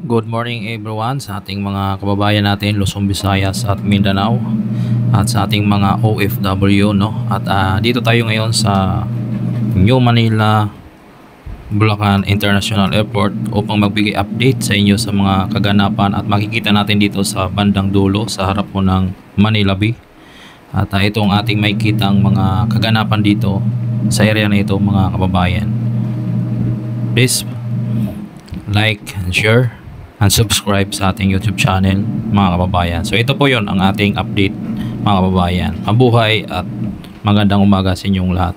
Good morning everyone sa ating mga kababayan natin Luzon, Visayas at Mindanao at sa ating mga OFW, no? At dito tayo ngayon sa New Manila Bulacan International Airport upang magbigay update sa inyo sa mga kaganapan at makikita natin dito sa bandang dulo sa harap po ng Manila Bay. At ito ang ating makikitang mga kaganapan dito sa area na ito, mga kababayan. Please like and share and subscribe sa ating YouTube channel, mga kababayan. So ito po yon ang ating update, mga kababayan. Mabuhay at magandang umaga sa inyong lahat.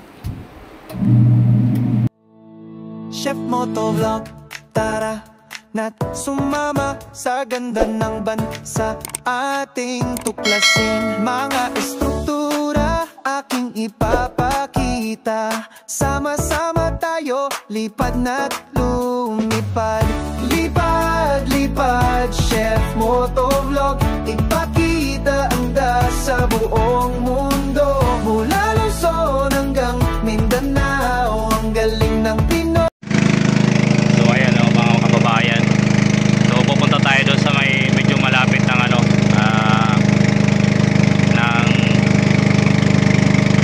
Chef Motovlog, tara na't sumama sa ganda ng bansa. Ating tuklasin mga estruktura, aking ipapakita. Sama-sama tayo, lipad na't lumipad. Lipad, lipad, Chef Motovlog, ipakita ang sa buong mundo. Mula Luzon hanggang Mindanao, ang galing ng Pinoy. So ayan, mga kababayan. So pupunta tayo doon sa may medyo malapit ng ng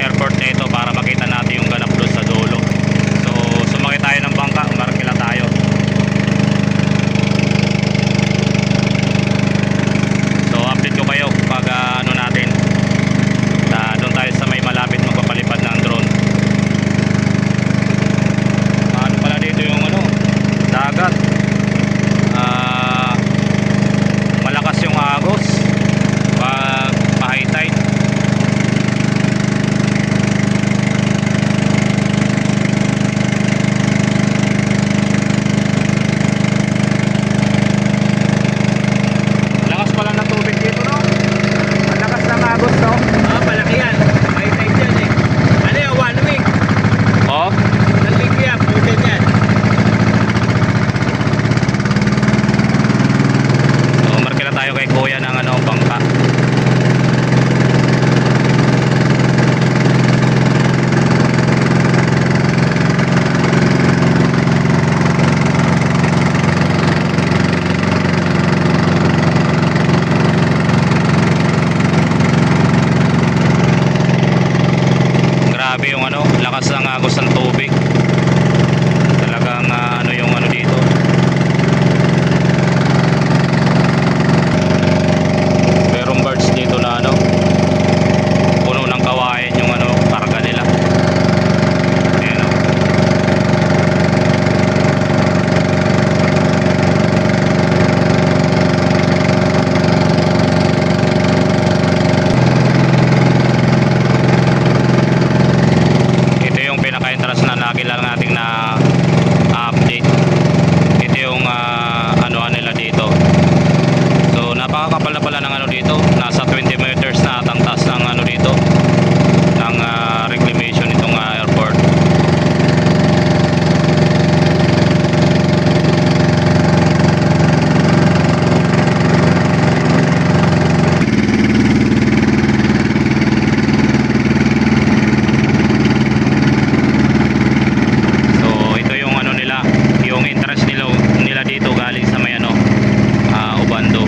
airport na ito para makita natin yung ganap doon sa dulo. So sumakay tayo ng bangka, umarkila tayo. So update ko kayo pag natin doon tayo sa may malapit magpapalipad ng drone. Ano pala dito yung dagat. Malakas yung agos pag high tide. Lakas pala ng tubig dito, no? Ang lakas ng agos, no? Malaki yan. May time dyan eh. Ano yung one week? Oh? Nalig yan. Putin yan. So markila tayo kay kuya ng bangka. Grabe yung lakas ng agos ng tubig. Talagang yung dito. Merong birds dito na puno ng kawain yung karga nila. Ayan, ito yung pinaka-entrance na nakilala natin na update. Ito yung nila dito. So napakakapal na pala ng dito. Nasa 20 meters na atang taas ng dito ng reclamation itong airport. So ito yung nila, yung interest nila dito galing sa may Ubando.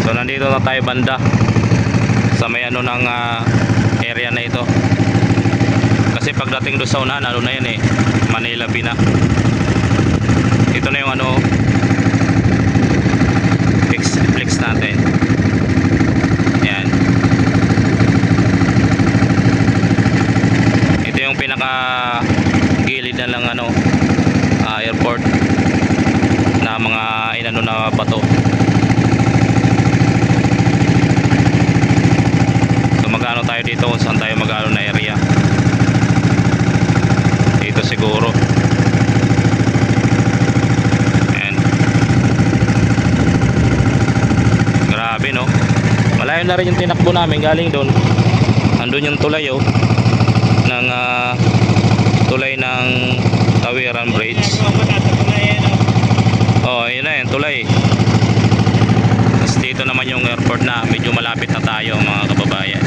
So nandito na tayo banda sa may ng area na ito. Kasi pagdating doon sa unahan, na yan Manila Bay na. Ito na yung flex natin. Yan. Ito yung pinaka gilid na lang airport na mga na bato. So magano tayo dito kung saan tayo magano na area. Dito siguro. And grabe, no? Malayo na rin yung tinakbo namin galing doon. Andun yung tulay, ng tulay ng Tawiran Bridge. Oh, ayun na yun, tulay. Tapos dito naman yung airport na, medyo malapit na tayo mga kababayan.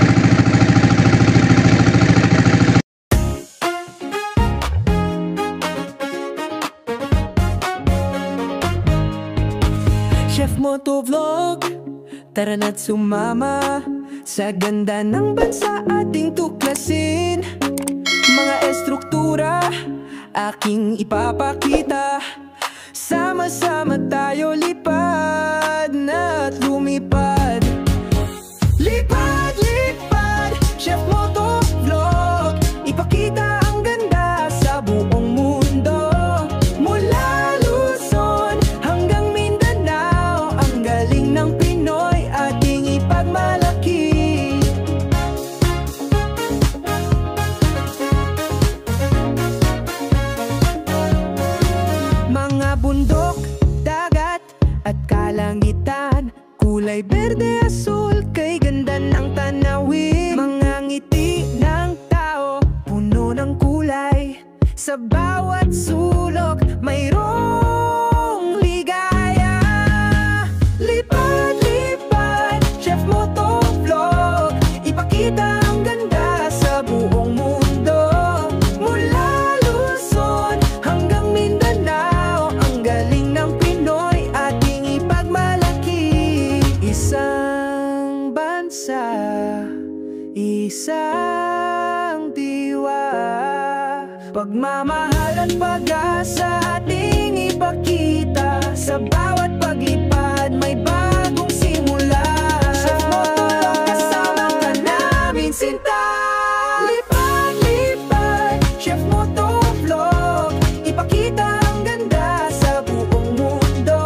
Chef Motovlog, tara na't sumama sa ganda ng bansa ating tuklasin. Mga estruktura aking ipapakita. Sama-sama tayo lipad na't lumipad. Lipad, lipad, Chef Motovlog, ipakita ang ganda sa buong mundo. Mula Luzon hanggang Mindanao, ang galing ng Pinoy ating ipagmalaki. Mga bundok, dagat at kalangitan, kulay berde, asul, kay ganda ng tanawin. Mga ngiti ng tao, puno ng kulay, sa bawat sulok mayroong ligaya. Lipad, lipad, Chef Motovlog, ipakita ang ganda sa buong mundo. Mula Luzon hanggang Mindanao, ang galing ng Pinoy ating ipagmalaki. Isang bansa, isang diwa, pagmamahal at pag-asa ating ipakita. Sa bawat paglipad may bagong simula. Chef Motovlog, kasama ka namin sinta. Lipad, lipad, Chef Motovlog, ipakita ang ganda sa buong mundo.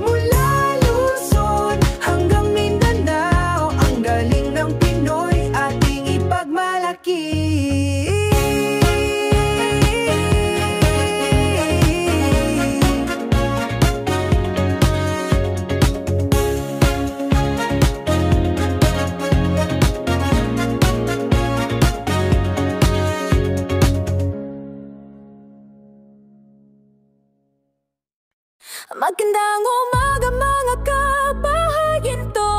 Mula Luzon hanggang Mindanao, ang galing ng Pinoy ating ipagmalaki. Magandang umaga mga kabahayan to.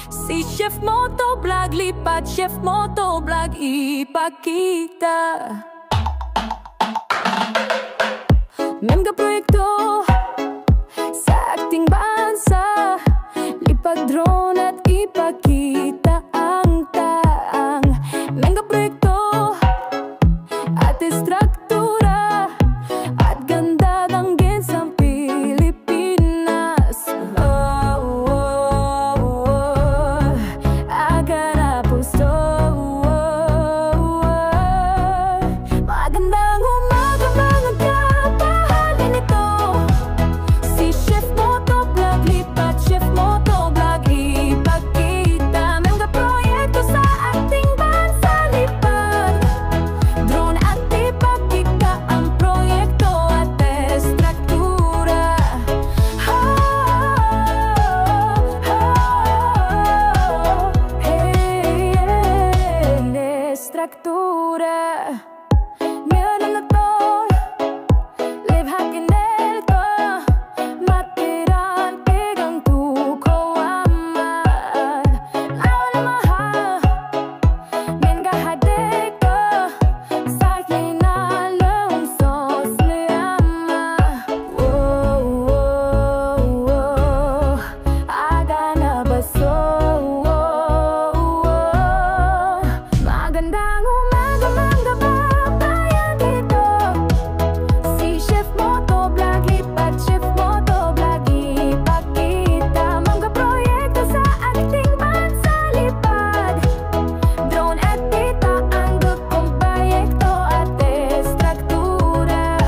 Si Chef Motovlog, lipad Chef Motovlog, ipakita. Memga proyekto sa ating bansa, lipad drone at ipakita ang taang. Memga proyekto at istruktura at ganda ng ginsang Pilipinas. Oh, oh, oh, agad puso. Magandang umaga mga kabahayan ito. Si Chef Motovlog, lipad Chef Motovlog, ipakita. Memga proyekto sa ating bansa, lipad drone at ipakita ang proyekto at estruktura. Oh, hey, estruktura. Meron na to, live hakin elko, matiran tigang tuko aman. Naon mahal, men gahadeko, sa hinalong sos liyama. Oh, oh, oh, aga na baso. Magandang umaga mga babayan dito. Si Chef Motovlog, lipad Chef Motovlog, ipakita. Mga proyekto sa ating bansa, lipad drone at kita ang dukong proyekto at estruktura.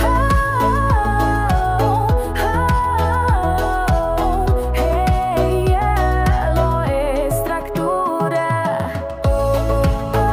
Oh, oh, hey, yellow estruktura. Oh, oh, oh.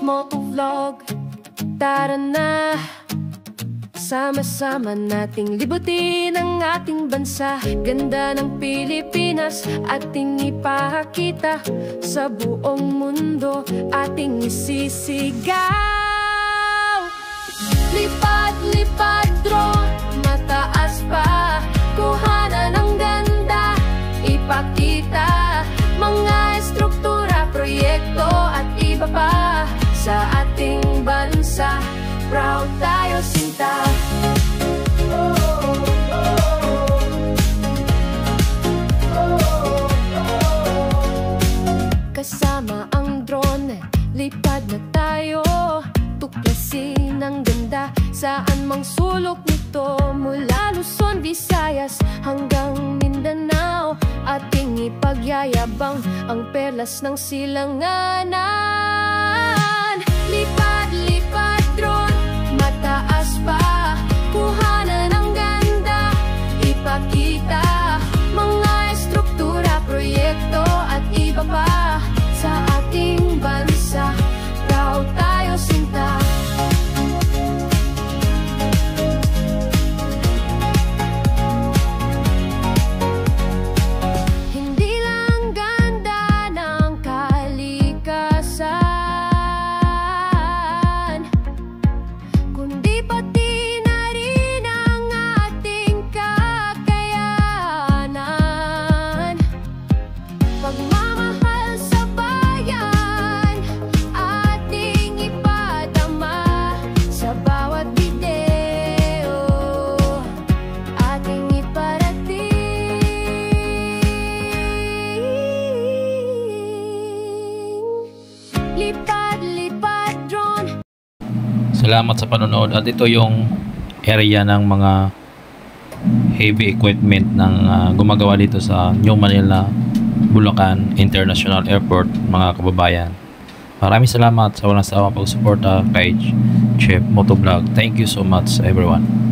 Motovlog. Tara na, sama-sama nating libutin ang ating bansa. Ganda ng Pilipinas ating ipakita sa buong mundo, ating isisigaw. Lipad-lipad drone, mataas pa, kuhanan ng ganda, ipakita mga estruktura, proyekto at iba pa sa ating bansa. Proud tayo sinta. Kasama ang drone, lipad na tayo, tuklasin ang ganda saan mang sulok nito. Mula Luzon, Visayas hanggang Mindanao, ating ipagyayabang ang perlas ng silanganan. Lipad-lipad drone, mataas pa, kuhanan ng ganda, ipakita mga estruktura, proyekto at iba pa sa ating bansa. Proud tayo sinta. Hindi lang ganda ng kalikasan, kundi pati na rin ang ating kakayanan. Pagmamahal sa bayan, ating ipadama sa bawat video, ating iparating. Lipad-lipad drone. Salamat sa panonood, at ito yung area ng mga heavy equipment ng gumagawa dito sa New Manila Bulacan International Airport, mga kababayan. Maraming salamat sa walang sawang pagsuporta kay Chef Motovlog. Thank you so much everyone.